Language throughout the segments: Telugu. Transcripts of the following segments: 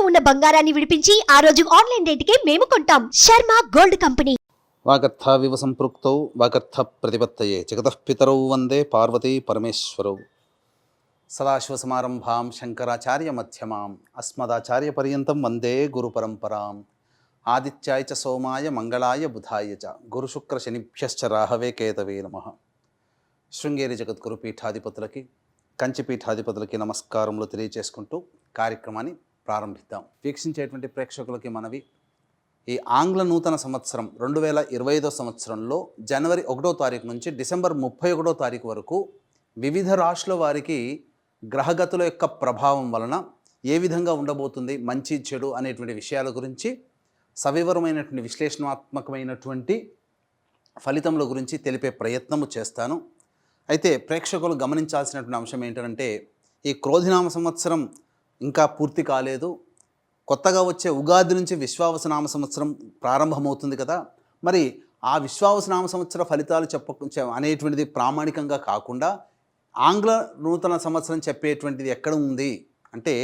తాకట్టులో ఉన్న బంగారాన్ని విడిపించి ఆ రోజు ఆన్లైన్ రేటుకే మేము కొంటాం. Sharma gold company. వాగర్థావివ సంపృక్తౌ వాగర్థ ప్రతిపత్తయే జగతః పితరౌ వందే పార్వతీ పరమేశ్వరౌ. సదాశివసమారంభాం శంకరాచార్య మధ్యమాం అస్మదాచార్య పర్యంతం వందే గురు పరంపరాం. ఆదిత్యాయ చ సోమాయ మంగళాయ బుధాయ చ గురుశుక్ర శనిభ్యశ్చ రాహవే కేతవే నమః. శృంగేరి జగద్గురు పీఠాధిపతులకి కంచి పీఠాధిపతులకి నమస్కారములు తెలియజేసుకుంటూ కార్యక్రమాన్ని ప్రారంభిద్దాం. వీక్షించేటువంటి ప్రేక్షకులకి మనవి, ఈ ఆంగ్ల నూతన సంవత్సరం 2025 సంవత్సరంలో జనవరి 1వ తారీఖు నుంచి డిసెంబర్ 31వ తారీఖు వరకు వివిధ రాశుల వారికి గ్రహగతుల యొక్క ప్రభావం వలన ఏ విధంగా ఉండబోతుంది, మంచి చెడు అనేటువంటి విషయాల గురించి సవివరమైనటువంటి విశ్లేషణాత్మకమైనటువంటి ఫలితముల గురించి తెలిపే ప్రయత్నము చేస్తాను. అయితే ప్రేక్షకులు గమనించాల్సినటువంటి అంశం ఏంటంటే, ఈ క్రోధినామ సంవత్సరం ఇంకా పూర్తి కాలేదు. కొత్తగా వచ్చే ఉగాది నుంచి విశ్వావసనామ సంవత్సరం ప్రారంభమవుతుంది కదా. మరి ఆ విశ్వావసనామ సంవత్సర ఫలితాలు అనేటువంటిది ప్రామాణికంగా కాకుండా ఆంగ్ల నూతన సంవత్సరం చెప్పేటువంటిది ఎక్కడ ఉంది అంటే,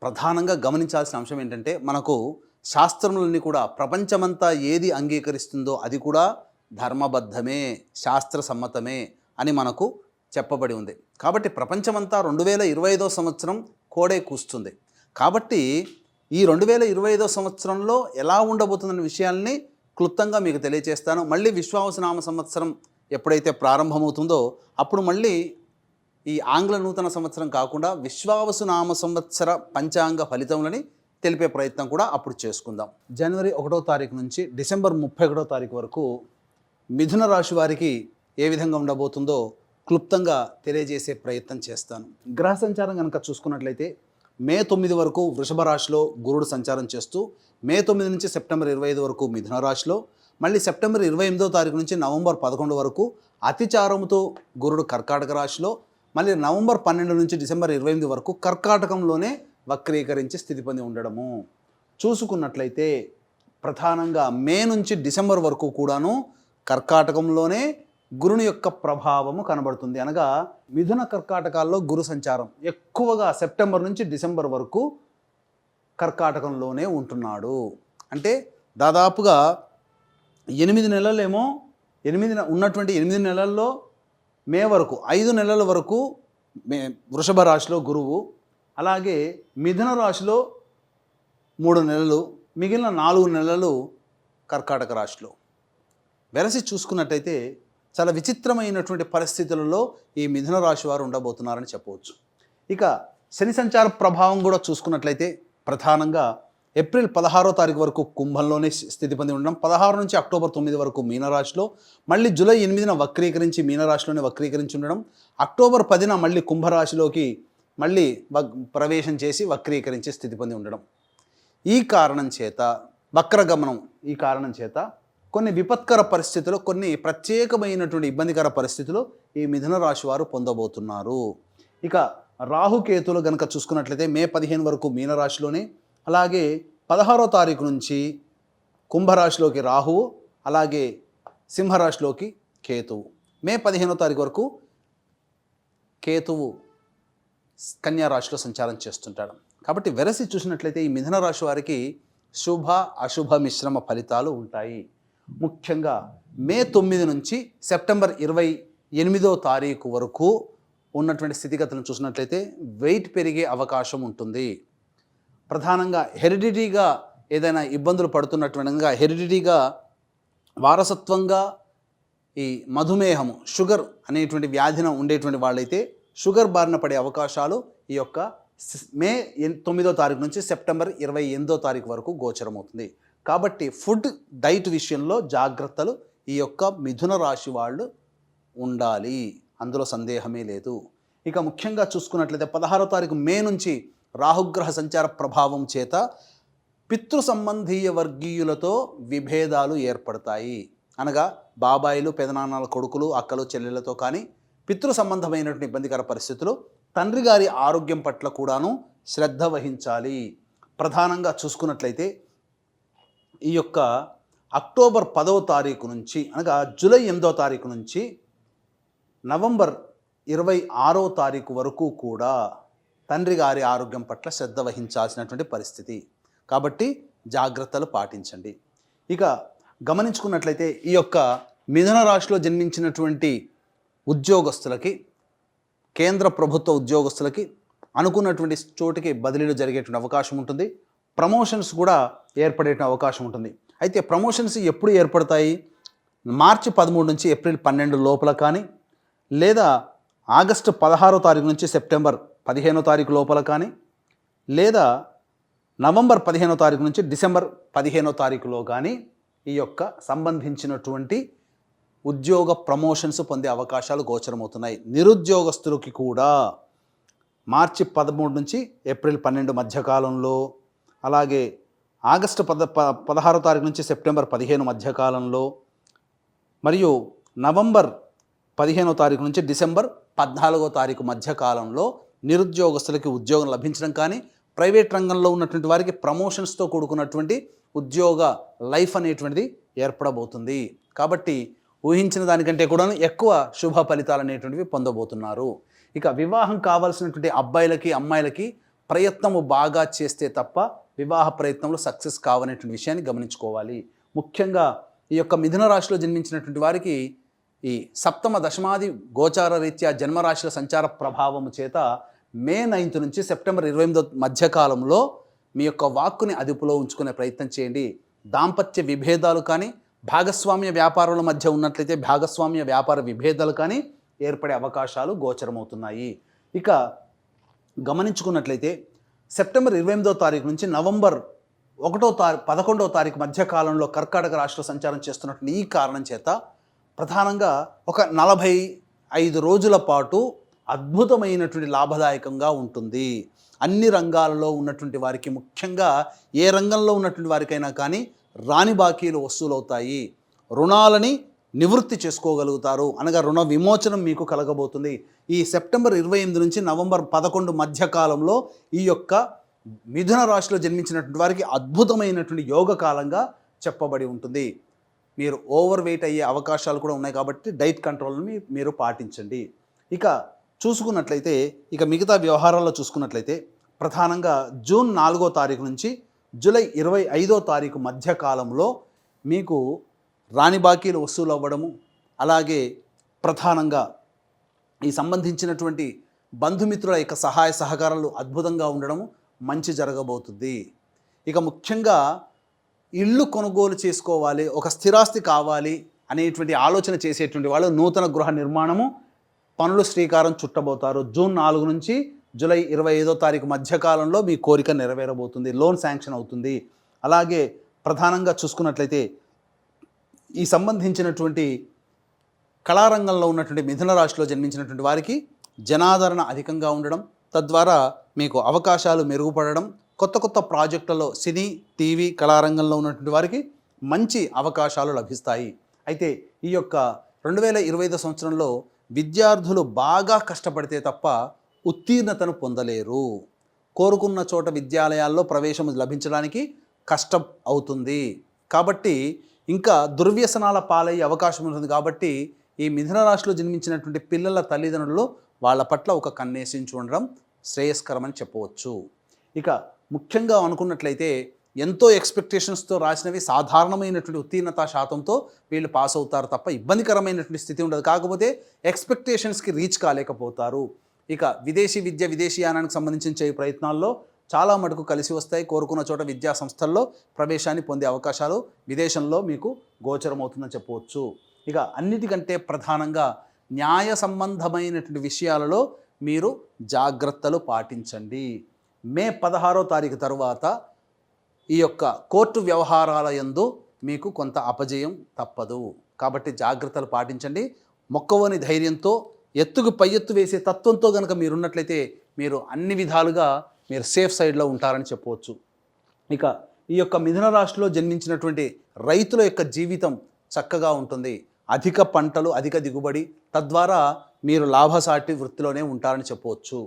ప్రధానంగా గమనించాల్సిన అంశం ఏంటంటే, మనకు శాస్త్రములన్నీ కూడా ప్రపంచమంతా ఏది అంగీకరిస్తుందో అది కూడా ధర్మబద్ధమే, శాస్త్ర సమ్మతమే అని మనకు చెప్పబడి ఉంది. కాబట్టి ప్రపంచమంతా 2025 సంవత్సరం కోడే కూస్తుంది. కాబట్టి ఈ 2025 సంవత్సరంలో ఎలా ఉండబోతుందనే విషయాల్ని క్లుప్తంగా మీకు తెలియజేస్తాను. మళ్ళీ విశ్వావసనామ సంవత్సరం ఎప్పుడైతే ప్రారంభమవుతుందో అప్పుడు మళ్ళీ ఈ ఆంగ్ల నూతన సంవత్సరం కాకుండా విశ్వావసునామ సంవత్సర పంచాంగ ఫలితములని తెలిపే ప్రయత్నం కూడా అప్పుడు చేసుకుందాం. జనవరి 1వ తారీఖు నుంచి డిసెంబర్ 31వ తారీఖు వరకు మిథున రాశి వారికి ఏ విధంగా ఉండబోతుందో క్లుప్తంగా తెలియజేసే ప్రయత్నం చేస్తాను. గ్రహ సంచారం కనుక చూసుకున్నట్లయితే మే 9 వరకు వృషభ రాశిలో గురుడు సంచారం చేస్తూ, మే 9 నుంచి సెప్టెంబర్ 25 వరకు మిథున రాశిలో, మళ్ళీ సెప్టెంబర్ 28వ తారీఖు నుంచి నవంబర్ 11 వరకు అతిచారముతో గురుడు కర్కాటక రాశిలో, మళ్ళీ నవంబర్ 12 నుంచి డిసెంబర్ 28 వరకు కర్కాటకంలోనే వక్రీకరించి స్థితి పొంది ఉండడము. చూసుకున్నట్లయితే ప్రధానంగా మే నుంచి డిసెంబర్ వరకు కూడాను కర్కాటకంలోనే గురుని యొక్క ప్రభావము కనబడుతుంది. అనగా మిథున కర్కాటకాల్లో గురు సంచారం ఎక్కువగా సెప్టెంబర్ నుంచి డిసెంబర్ వరకు కర్కాటకంలోనే ఉంటున్నాడు. అంటే దాదాపుగా 8 నెలలేమో ఉన్నటువంటి 8 నెలల్లో మే వరకు 5 నెలల వరకు వృషభ రాశిలో గురువు, అలాగే మిథున రాశిలో 3 నెలలు, మిగిలిన 4 నెలలు కర్కాటక రాశిలో. వెరసి చూసుకున్నట్టయితే చాలా విచిత్రమైనటువంటి పరిస్థితులలో ఈ మిథున రాశి వారు ఉండబోతున్నారని చెప్పవచ్చు. ఇక శని సంచార ప్రభావం కూడా చూసుకున్నట్లయితే ప్రధానంగా ఏప్రిల్ 16వ తారీఖు వరకు కుంభంలోనే స్థితి పొంది ఉండడం, 16 నుంచి అక్టోబర్ 9 వరకు మీనరాశిలో, మళ్ళీ జూలై 8న వక్రీకరించి మీనరాశిలోనే వక్రీకరించి ఉండడం, అక్టోబర్ 10న మళ్ళీ కుంభరాశిలోకి మళ్ళీ ప్రవేశం చేసి వక్రీకరించి స్థితి పొంది ఉండడం. ఈ కారణం చేత వక్రగమనం, ఈ కారణం చేత కొన్ని విపత్కర పరిస్థితులు, కొన్ని ప్రత్యేకమైనటువంటి ఇబ్బందికర పరిస్థితులు ఈ మిథున రాశి వారు పొందబోతున్నారు. ఇక రాహుకేతులు కనుక చూసుకున్నట్లయితే మే 15 వరకు మీనరాశిలోనే, అలాగే 16వ తారీఖు నుంచి కుంభరాశిలోకి రాహువు, అలాగే సింహరాశిలోకి కేతువు. మే 15వ తారీఖు వరకు కేతువు కన్యా రాశిలో సంచారం చేస్తుంటాడు. కాబట్టి వెరసి చూసినట్లయితే ఈ మిథున రాశి వారికి శుభ అశుభ మిశ్రమ ఫలితాలు ఉంటాయి. ముఖ్యంగా మే 9 నుంచి సెప్టెంబర్ 28వ తారీఖు వరకు ఉన్నటువంటి స్థితిగతులను చూసినట్లయితే వెయిట్ పెరిగే అవకాశం ఉంటుంది. ప్రధానంగా హెరిడిటీగా ఏదైనా ఇబ్బందులు పడుతున్నటువంటి, హెరిడిటీగా వారసత్వంగా ఈ మధుమేహము, షుగర్ అనేటువంటి వ్యాధిన ఉండేటువంటి వాళ్ళైతే షుగర్ బారిన పడే అవకాశాలు ఈ యొక్క మే 9వ తారీఖు నుంచి సెప్టెంబర్ 28వ తారీఖు వరకు గోచరమవుతుంది. కాబట్టి ఫుడ్ డైట్ విషయంలో జాగ్రత్తలు ఈ యొక్క మిథున రాశి వాళ్ళు ఉండాలి, అందులో సందేహమే లేదు. ఇక ముఖ్యంగా చూసుకున్నట్లయితే 16వ తారీఖు మే నుంచి రాహుగ్రహ సంచార ప్రభావం చేత పితృ సంబంధీయ వర్గీయులతో విభేదాలు ఏర్పడతాయి. అనగా బాబాయిలు, పెదనాన్నల కొడుకులు, అక్కలు, చెల్లెళ్ళతో కానీ పితృ సంబంధమైనటువంటి ఇబ్బందికర పరిస్థితులు, తండ్రి గారి ఆరోగ్యం పట్ల కూడాను శ్రద్ధ వహించాలి. ప్రధానంగా చూసుకున్నట్లయితే ఈ యొక్క అక్టోబర్ 10వ తారీఖు నుంచి, అనగా జూలై 8వ తారీఖు నుంచి నవంబర్ 26వ తారీఖు వరకు కూడా తండ్రి గారి ఆరోగ్యం పట్ల శ్రద్ధ వహించాల్సినటువంటి పరిస్థితి. కాబట్టి జాగ్రత్తలు పాటించండి. ఇక గమనించుకున్నట్లయితే ఈ యొక్క మిథున రాశిలో జన్మించినటువంటి ఉద్యోగస్తులకి, కేంద్ర ప్రభుత్వ ఉద్యోగస్తులకి అనుకున్నటువంటి చోటికి బదిలీలు జరిగేటువంటి అవకాశం ఉంటుంది. ప్రమోషన్స్ కూడా ఏర్పడే అవకాశం ఉంటుంది. అయితే ప్రమోషన్స్ ఎప్పుడు ఏర్పడతాయి? మార్చి 13 నుంచి ఏప్రిల్ 12 లోపల కానీ, లేదా ఆగస్టు 16వ తారీఖు నుంచి సెప్టెంబర్ 15వ తారీఖు లోపల కానీ, లేదా నవంబర్ 15వ తారీఖు నుంచి డిసెంబర్ 15వ తారీఖులో కానీ ఈ యొక్క సంబంధించినటువంటి ఉద్యోగ ప్రమోషన్స్ పొందే అవకాశాలు గోచరమవుతున్నాయి. నిరుద్యోగస్తులకి కూడా మార్చి 13 నుంచి ఏప్రిల్ 12 మధ్యకాలంలో, అలాగే ఆగస్టు 16వ తారీఖు నుంచి సెప్టెంబర్ 15 మధ్యకాలంలో, మరియు నవంబర్ 15వ తారీఖు నుంచి డిసెంబర్ 14వ తారీఖు మధ్యకాలంలో నిరుద్యోగస్తులకి ఉద్యోగం లభించడం కానీ, ప్రైవేట్ రంగంలో ఉన్నటువంటి వారికి ప్రమోషన్స్తో కూడుకున్నటువంటి ఉద్యోగ లైఫ్ అనేటువంటిది ఏర్పడబోతుంది. కాబట్టి ఊహించిన దానికంటే కూడా ఎక్కువ శుభ ఫలితాలు అనేటువంటివి పొందబోతున్నారు. ఇక వివాహం కావాల్సినటువంటి అబ్బాయిలకి, అమ్మాయిలకి ప్రయత్నము బాగా చేస్తే తప్ప వివాహ ప్రయత్నంలో సక్సెస్ కావనేటువంటి విషయాన్ని గమనించుకోవాలి. ముఖ్యంగా ఈ యొక్క మిథున రాశిలో జన్మించినటువంటి వారికి ఈ సప్తమ దశమాది గోచార రీత్యా జన్మరాశుల సంచార ప్రభావము చేత మే 9 నుంచి సెప్టెంబర్ 28 మధ్యకాలంలో మీ యొక్క వాక్కుని అదుపులో ఉంచుకునే ప్రయత్నం చేయండి. దాంపత్య విభేదాలు కానీ, భాగస్వామ్య వ్యాపారాల మధ్య ఉన్నట్లయితే భాగస్వామ్య వ్యాపార విభేదాలు కానీ ఏర్పడే అవకాశాలు గోచరమవుతున్నాయి. ఇక గమనించుకున్నట్లయితే సెప్టెంబర్ 28వ తారీఖు నుంచి నవంబర్ 11వ తారీఖు మధ్యకాలంలో కర్కాటక రాశిలో సంచారం చేస్తున్నటువంటి ఈ కారణం చేత ప్రధానంగా ఒక 45 రోజుల పాటు అద్భుతమైనటువంటి లాభదాయకంగా ఉంటుంది. అన్ని రంగాలలో ఉన్నటువంటి వారికి, ముఖ్యంగా ఏ రంగంలో ఉన్నటువంటి వారికైనా కానీ రాని బాకీలు వసూలవుతాయి. రుణాలని నివృత్తి చేసుకోగలుగుతారు, అనగా రుణ విమోచనం మీకు కలగబోతుంది. ఈ సెప్టెంబర్ 28 నుంచి నవంబర్ 11 మధ్యకాలంలో ఈ యొక్క మిథున రాశిలో జన్మించినటువంటి వారికి అద్భుతమైనటువంటి యోగ కాలంగా చెప్పబడి ఉంటుంది. మీరు ఓవర్ వెయిట్ అయ్యే అవకాశాలు కూడా ఉన్నాయి కాబట్టి డైట్ కంట్రోల్ని మీరు పాటించండి. ఇక చూసుకున్నట్లయితే ఇక మిగతా వ్యవహారాల్లో చూసుకున్నట్లయితే ప్రధానంగా జూన్ 4వ తారీఖు నుంచి జూలై 25వ తారీఖు మధ్యకాలంలో మీకు రాని బాకీలు వసూలు అవ్వడము, అలాగే ప్రధానంగా ఈ సంబంధించినటువంటి బంధుమిత్రుల యొక్క సహాయ సహకారాలు అద్భుతంగా ఉండడము మంచి జరగబోతుంది. ఇక ముఖ్యంగా ఇల్లు కొనుగోలు చేసుకోవాలి, ఒక స్థిరాస్తి కావాలి అనేటువంటి ఆలోచన చేసేటువంటి వాళ్ళు నూతన గృహ నిర్మాణము పనులు శ్రీకారం చుట్టబోతారు. జూన్ 4 నుంచి జూలై 25వ తారీఖు మధ్యకాలంలో మీ కోరిక నెరవేరబోతుంది, లోన్ శాంక్షన్ అవుతుంది. అలాగే ప్రధానంగా చూసుకున్నట్లయితే ఈ సంబంధించినటువంటి కళారంగంలో ఉన్నటువంటి మిథున రాశిలో జన్మించినటువంటి వారికి జనాదరణ అధికంగా ఉండడం, తద్వారా మీకు అవకాశాలు మెరుగుపడడం, కొత్త కొత్త ప్రాజెక్టులలో సినీ, టీవీ, కళారంగంలో ఉన్నటువంటి వారికి మంచి అవకాశాలు లభిస్తాయి. అయితే ఈ యొక్క 2025 సంవత్సరంలో విద్యార్థులు బాగా కష్టపడితే తప్ప ఉత్తీర్ణతను పొందలేరు. కోరుకున్న చోట విద్యాలయాల్లో ప్రవేశం లభించడానికి కష్టం అవుతుంది. కాబట్టి ఇంకా దుర్వ్యసనాల పాలయ్యే అవకాశం ఉంటుంది. కాబట్టి ఈ మిథున రాశిలో జన్మించినటువంటి పిల్లల తల్లిదండ్రులు వాళ్ళ పట్ల ఒక కన్నేసించి ఉండడం శ్రేయస్కరమని చెప్పవచ్చు. ఇక ముఖ్యంగా అనుకున్నట్లయితే ఎంతో ఎక్స్పెక్టేషన్స్తో రాసినవి సాధారణమైనటువంటి ఉత్తీర్ణత శాతంతో వీళ్ళు పాస్ అవుతారు తప్ప ఇబ్బందికరమైనటువంటి స్థితి ఉండదు. కాకపోతే ఎక్స్పెక్టేషన్స్కి రీచ్ కాలేకపోతారు. ఇక విదేశీ విద్య, విదేశీయానానికి సంబంధించిన ప్రయత్నాల్లో చాలా మటుకు కలిసి వస్తాయి. కోరుకున్న చోట విద్యా సంస్థల్లో ప్రవేశాన్ని పొందే అవకాశాలు విదేశంలో మీకు గోచరమవుతుందని చెప్పవచ్చు. ఇక అన్నిటికంటే ప్రధానంగా న్యాయ సంబంధమైనటువంటి విషయాలలో మీరు జాగ్రత్తలు పాటించండి. మే 16వ తారీఖు తర్వాత ఈ యొక్క కోర్టు వ్యవహారాల యందు మీకు కొంత అపజయం తప్పదు. కాబట్టి జాగ్రత్తలు పాటించండి. మొక్కవని ధైర్యంతో ఎత్తుకు పై ఎత్తు వేసే తత్వంతో కనుక మీరున్నట్లయితే మీరు అన్ని విధాలుగా మీరు సేఫ్ సైడ్లో ఉంటారని చెప్పవచ్చు. ఇక ఈ యొక్క మిథున రాశిలో జన్మించినటువంటి రైతుల యొక్క జీవితం చక్కగా ఉంటుంది. అధిక పంటలు, అధిక దిగుబడి, తద్వారా మీరు లాభసాటి వృత్తిలోనే ఉంటారని చెప్పవచ్చు.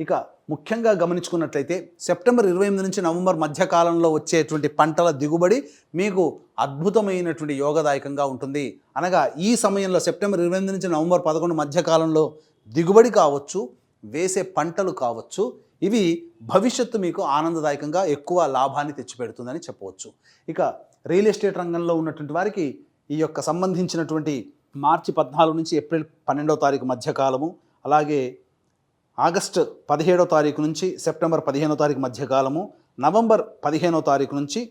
ఇక ముఖ్యంగా గమనించుకున్నట్లయితే సెప్టెంబర్ 28 నుంచి నవంబర్ మధ్యకాలంలో వచ్చేటువంటి పంటల దిగుబడి మీకు అద్భుతమైనటువంటి యోగదాయకంగా ఉంటుంది. అనగా ఈ సమయంలో సెప్టెంబర్ 28 నుంచి నవంబర్ 11 మధ్యకాలంలో దిగుబడి కావచ్చు, వేసే పంటలు కావచ్చు, ఇవి భవిష్యత్తు మీకు ఆనందదాయకంగా ఎక్కువ లాభాన్ని తెచ్చిపెడుతుందని చెప్పవచ్చు. ఇక రియల్ ఎస్టేట్ రంగంలో ఉన్నటువంటి వారికి ఈ యొక్క సంబంధించినటువంటి మార్చి 14 నుంచి ఏప్రిల్ 12వ తారీఖు మధ్యకాలము, అలాగే ఆగస్టు 17వ తారీఖు నుంచి సెప్టెంబర్ 15వ తారీఖు మధ్యకాలము, నవంబర్ 15వ తారీఖు నుంచి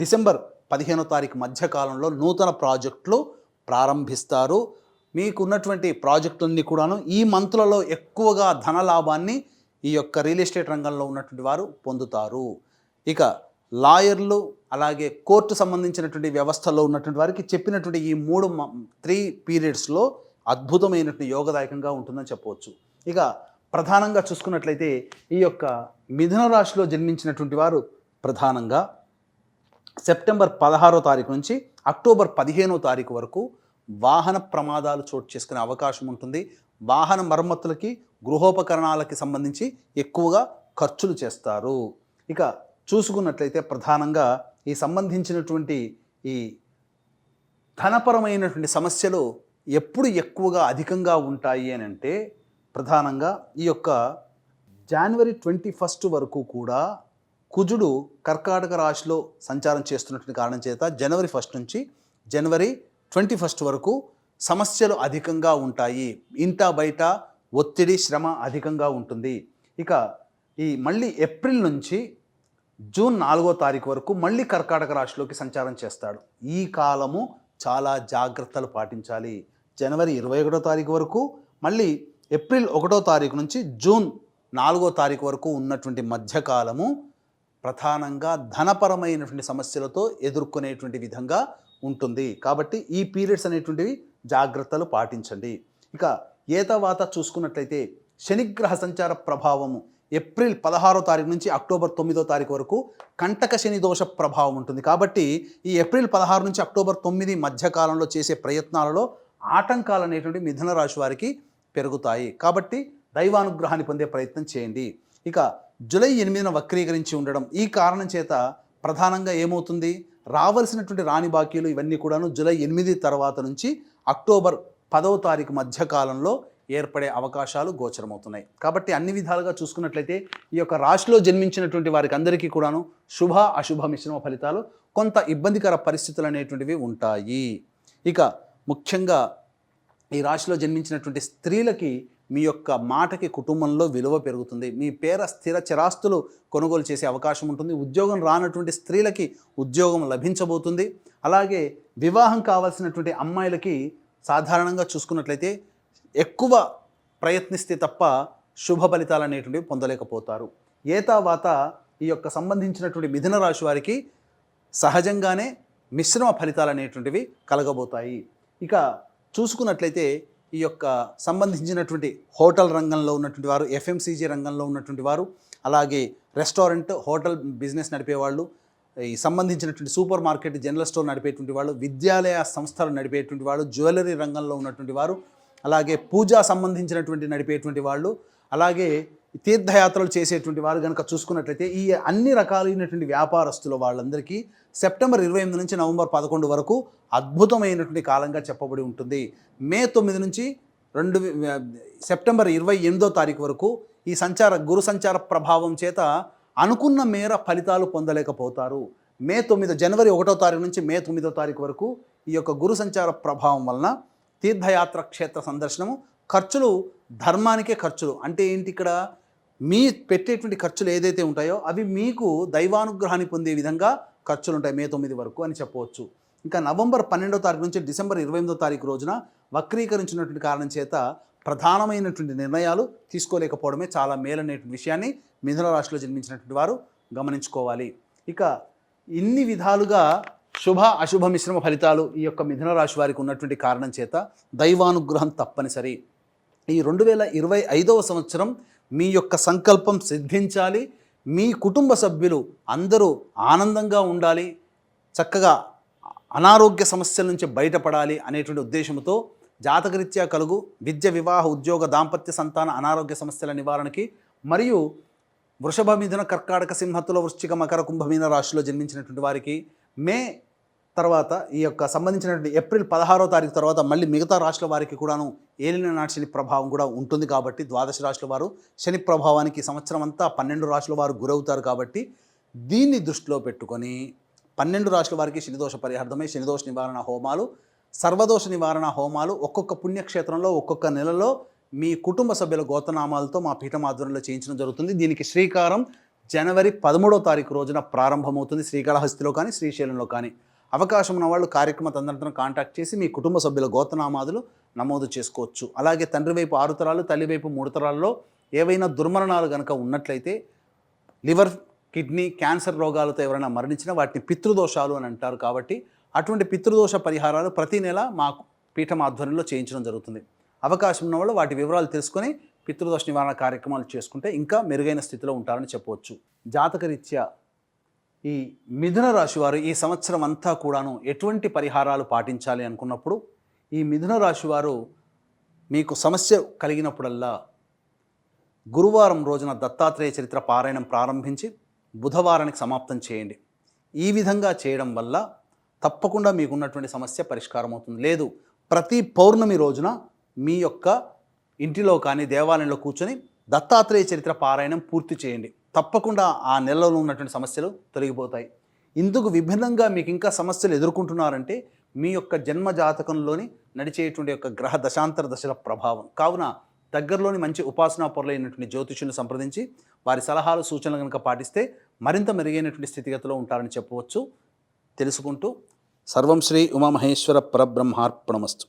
డిసెంబర్ 15వ తారీఖు మధ్యకాలంలో నూతన ప్రాజెక్టులు ప్రారంభిస్తారు. మీకున్నటువంటి ప్రాజెక్టులన్నీ కూడాను ఈ మంత్లలో ఎక్కువగా ధన లాభాన్ని ఈ యొక్క రియల్ ఎస్టేట్ రంగంలో ఉన్నటువంటి వారు పొందుతారు. ఇక లాయర్లు అలాగే కోర్టు సంబంధించినటువంటి వ్యవస్థలో ఉన్నటువంటి వారికి చెప్పినటువంటి ఈ 3 పీరియడ్స్లో అద్భుతమైనటువంటి యోగదాయకంగా ఉంటుందని చెప్పవచ్చు. ఇక ప్రధానంగా చూసుకున్నట్లయితే ఈ యొక్క మిథున రాశిలో జన్మించినటువంటి వారు ప్రధానంగా సెప్టెంబర్ 16వ తారీఖు నుంచి అక్టోబర్ 15వ తారీఖు వరకు వాహన ప్రమాదాలు చోటు చేసుకునే అవకాశం ఉంటుంది. వాహన మరమ్మతులకి గృహోపకరణాలకి సంబంధించి ఎక్కువగా ఖర్చులు చేస్తారు. ఇక చూసుకున్నట్లయితే ప్రధానంగా ఈ సంబంధించినటువంటి ఈ ధనపరమైనటువంటి సమస్యలు ఎప్పుడు ఎక్కువగా అధికంగా ఉంటాయి అని అంటే ప్రధానంగా ఈ యొక్క జనవరి 21 వరకు కూడా కుజుడు కర్కాటక రాశిలో సంచారం చేస్తున్నటువంటి కారణం చేత జనవరి 1 నుంచి జనవరి 21 వరకు సమస్యలు అధికంగా ఉంటాయి. ఇంట బయట ఒత్తిడి శ్రమ అధికంగా ఉంటుంది. ఇక ఈ మళ్ళీ ఏప్రిల్ నుంచి జూన్ 4వ తారీఖు వరకు మళ్ళీ కర్కాటక రాశిలోకి సంచారం చేస్తాడు. ఈ కాలము చాలా జాగ్రత్తలు పాటించాలి. జనవరి 21వ తారీఖు వరకు, మళ్ళీ ఏప్రిల్ 1వ తారీఖు నుంచి జూన్ 4వ తారీఖు వరకు ఉన్నటువంటి మధ్యకాలము ప్రధానంగా ధనపరమైనటువంటి సమస్యలతో ఎదుర్కొనేటువంటి విధంగా ఉంటుంది. కాబట్టి ఈ పీరియడ్స్ అనేటువంటివి జాగ్రత్తలు పాటించండి. ఇక ఏతవాత చూసుకున్నట్లయితే శనిగ్రహ సంచార ప్రభావము ఏప్రిల్ 16వ తారీఖు నుంచి అక్టోబర్ 9వ తారీఖు వరకు కంటక శని దోష ప్రభావం ఉంటుంది. కాబట్టి ఈ ఏప్రిల్ 16 నుంచి అక్టోబర్ 9 మధ్యకాలంలో చేసే ప్రయత్నాలలో ఆటంకాలు అనేటువంటి మిథున రాశి వారికి పెరుగుతాయి. కాబట్టి దైవానుగ్రహాన్ని పొందే ప్రయత్నం చేయండి. ఇక జూలై 8న వక్రీకరించి ఉండడం, ఈ కారణం చేత ప్రధానంగా ఏమవుతుంది, రావాల్సినటువంటి రాణి బాకీలు ఇవన్నీ కూడాను జూలై 8 తర్వాత నుంచి అక్టోబర్ 10వ తారీఖు మధ్యకాలంలో ఏర్పడే అవకాశాలు గోచరమవుతున్నాయి. కాబట్టి అన్ని విధాలుగా చూసుకున్నట్లయితే ఈ యొక్క రాశిలో జన్మించినటువంటి వారికి అందరికీ కూడాను శుభ అశుభ మిశ్రమ ఫలితాలు, కొంత ఇబ్బందికర పరిస్థితులు అనేటువంటివి ఉంటాయి. ఇక ముఖ్యంగా ఈ రాశిలో జన్మించినటువంటి స్త్రీలకి మీ యొక్క మాటకి కుటుంబంలో విలువ పెరుగుతుంది. మీ పేర స్థిర చిరాస్తులు కొనుగోలు చేసే అవకాశం ఉంటుంది. ఉద్యోగం రానటువంటి స్త్రీలకి ఉద్యోగం లభించబోతుంది. అలాగే వివాహం కావాల్సినటువంటి అమ్మాయిలకి సాధారణంగా చూసుకున్నట్లయితే ఎక్కువ ప్రయత్నిస్తే తప్ప శుభ ఫలితాలు అనేటువంటివి పొందలేకపోతారు. ఏతావాత ఈ యొక్క సంబంధించినటువంటి మిథున రాశి వారికి సహజంగానే మిశ్రమ ఫలితాలు అనేటువంటివి కలగబోతాయి. ఇక చూసుకున్నట్లయితే ఈ యొక్క సంబంధించినటువంటి హోటల్ రంగంలో ఉన్నటువంటి వారు, ఎఫ్ఎంసీజీ రంగంలో ఉన్నటువంటి వారు, అలాగే రెస్టారెంట్ హోటల్ బిజినెస్ నడిపేవాళ్ళు, ఈ సంబంధించినటువంటి సూపర్ మార్కెట్ జనరల్ స్టోర్ నడిపేటువంటి వాళ్ళు, విద్యాలయ సంస్థలు నడిపేటువంటి వాళ్ళు, జ్యువెలరీ రంగంలో ఉన్నటువంటి వారు, అలాగే పూజా సంబంధించినటువంటి నడిపేటువంటి వాళ్ళు, అలాగే తీర్థయాత్రలు చేసేటువంటి వారు కనుక చూసుకున్నట్లయితే ఈ అన్ని రకాలైనటువంటి వ్యాపారస్తుల వాళ్ళందరికీ సెప్టెంబర్ 28 నుంచి నవంబర్ 11 వరకు అద్భుతమైనటువంటి కాలంగా చెప్పబడి ఉంటుంది. మే 9 నుంచి సెప్టెంబర్ 28వ తారీఖు వరకు ఈ గురు సంచార ప్రభావం చేత అనుకున్న మేర ఫలితాలు పొందలేకపోతారు. జనవరి 1వ తారీఖు నుంచి మే 9వ తారీఖు వరకు ఈ యొక్క గురు సంచార ప్రభావం వలన తీర్థయాత్ర క్షేత్ర సందర్శనము, ఖర్చులు ధర్మానికే ఖర్చులు. అంటే ఏంటి, ఇక్కడ మీ పెట్టేటువంటి ఖర్చులు ఏదైతే ఉంటాయో అవి మీకు దైవానుగ్రహాన్ని పొందే విధంగా ఖర్చులు ఉంటాయి మే 9 వరకు అని చెప్పవచ్చు. ఇంకా నవంబర్ 12వ తారీఖు నుంచి డిసెంబర్ 28వ తారీఖు రోజున వక్రీకరించినటువంటి కారణం చేత ప్రధానమైనటువంటి నిర్ణయాలు తీసుకోలేకపోవడమే చాలా మేలనేటువంటి విషయాన్ని మిథున రాశిలో జన్మించినటువంటి వారు గమనించుకోవాలి. ఇక ఇన్ని విధాలుగా శుభ అశుభ మిశ్రమ ఫలితాలు ఈ యొక్క మిథున రాశి వారికి ఉన్నటువంటి కారణం చేత దైవానుగ్రహం తప్పనిసరి. ఈ 2025వ సంవత్సరం మీ యొక్క సంకల్పం సిద్ధించాలి. మీ కుటుంబ సభ్యులు అందరూ ఆనందంగా ఉండాలి, చక్కగా అనారోగ్య సమస్యల నుంచి బయటపడాలి అనేటువంటి ఉద్దేశంతో జాతకరీత్యా కలుగు విద్య, వివాహ, ఉద్యోగ, దాంపత్య, సంతాన అనారోగ్య సమస్యల నివారణకి మరియు వృషభ, మిథున, కర్కాటక, సింహ, తుల, వృశ్చిక, మకర, కుంభ, మీన రాశిలో జన్మించినటువంటి వారికి మే తర్వాత ఈ యొక్క సంబంధించినటువంటి ఏప్రిల్ 16వ తారీఖు తర్వాత మళ్ళీ మిగతా రాశుల వారికి కూడాను ఏలిన నాటి శని ప్రభావం కూడా ఉంటుంది కాబట్టి ద్వాదశ రాశుల వారు శని ప్రభావానికి సంవత్సరం అంతా 12 రాశుల వారు గురవుతారు కాబట్టి దీన్ని దృష్టిలో పెట్టుకొని 12 రాశుల వారికి శనిదోష పరిహార్థమై శనిదోష నివారణ హోమాలు, సర్వదోష నివారణ హోమాలు ఒక్కొక్క పుణ్యక్షేత్రంలో ఒక్కొక్క నెలలో మీ కుటుంబ సభ్యుల గోత్రనామాలతో మా పీఠం ఆధ్వర్యంలో చేయించడం జరుగుతుంది. దీనికి శ్రీకారం జనవరి 13వ తారీఖు రోజున ప్రారంభమవుతుంది. శ్రీకాళహస్తిలో కానీ శ్రీశైలంలో కానీ. అవకాశం ఉన్న వాళ్ళు కార్యక్రమ తదనంతరం కాంటాక్ట్ చేసి మీ కుటుంబ సభ్యుల గోత్రనామాదులు నమోదు చేసుకోవచ్చు. అలాగే తండ్రి వైపు 6 తరాలు, తల్లి వైపు 3 తరాల్లో ఏవైనా దుర్మరణాలు కనుక ఉన్నట్లయితే లివర్, కిడ్నీ, క్యాన్సర్ రోగాలతో ఎవరైనా మరణించినా వాటిని పితృదోషాలు అని అంటారు. కాబట్టి అటువంటి పితృదోష పరిహారాలు ప్రతి నెల మా పీఠం ఆధ్వర్యంలో చేయించడం జరుగుతుంది. అవకాశం ఉన్న వాళ్ళు వాటి వివరాలు తెలుసుకొని పితృదోష నివారణ కార్యక్రమాలు చేసుకుంటే ఇంకా మెరుగైన స్థితిలో ఉంటారని చెప్పవచ్చు. జాతకరీత్యా ఈ మిథున రాశి వారు ఈ సంవత్సరం అంతా కూడాను ఎటువంటి పరిహారాలు పాటించాలి అనుకున్నప్పుడు, ఈ మిథున రాశి వారు మీకు సమస్య కలిగినప్పుడల్లా గురువారం రోజున దత్తాత్రేయ చరిత్ర పారాయణం ప్రారంభించి బుధవారానికి సమాప్తం చేయండి. ఈ విధంగా చేయడం వల్ల తప్పకుండా మీకున్నటువంటి సమస్య పరిష్కారం అవుతుంది. లేదు, ప్రతి పౌర్ణమి రోజున మీ యొక్క ఇంటిలో కానీ దేవాలయంలో కూర్చొని దత్తాత్రేయ చరిత్ర పారాయణం పూర్తి చేయండి. తప్పకుండా ఆ నెలలో ఉన్నటువంటి సమస్యలు తొలగిపోతాయి. ఇందుకు విభిన్నంగా మీకు ఇంకా సమస్యలు ఎదుర్కొంటున్నారంటే మీ యొక్క జన్మ జాతకంలోని నడిచేటువంటి యొక్క గ్రహ దశాంతర దశల ప్రభావం. కావున దగ్గరలోని మంచి ఉపాసనా పొరలైనటువంటి జ్యోతిషులను సంప్రదించి వారి సలహాలు, సూచనలు కనుక పాటిస్తే మరింత మెరుగైనటువంటి స్థితిగతిలో ఉంటారని చెప్పవచ్చు. తెలుసుకుంటూ సర్వం శ్రీ ఉమామహేశ్వర పరబ్రహ్మార్పణమస్తు.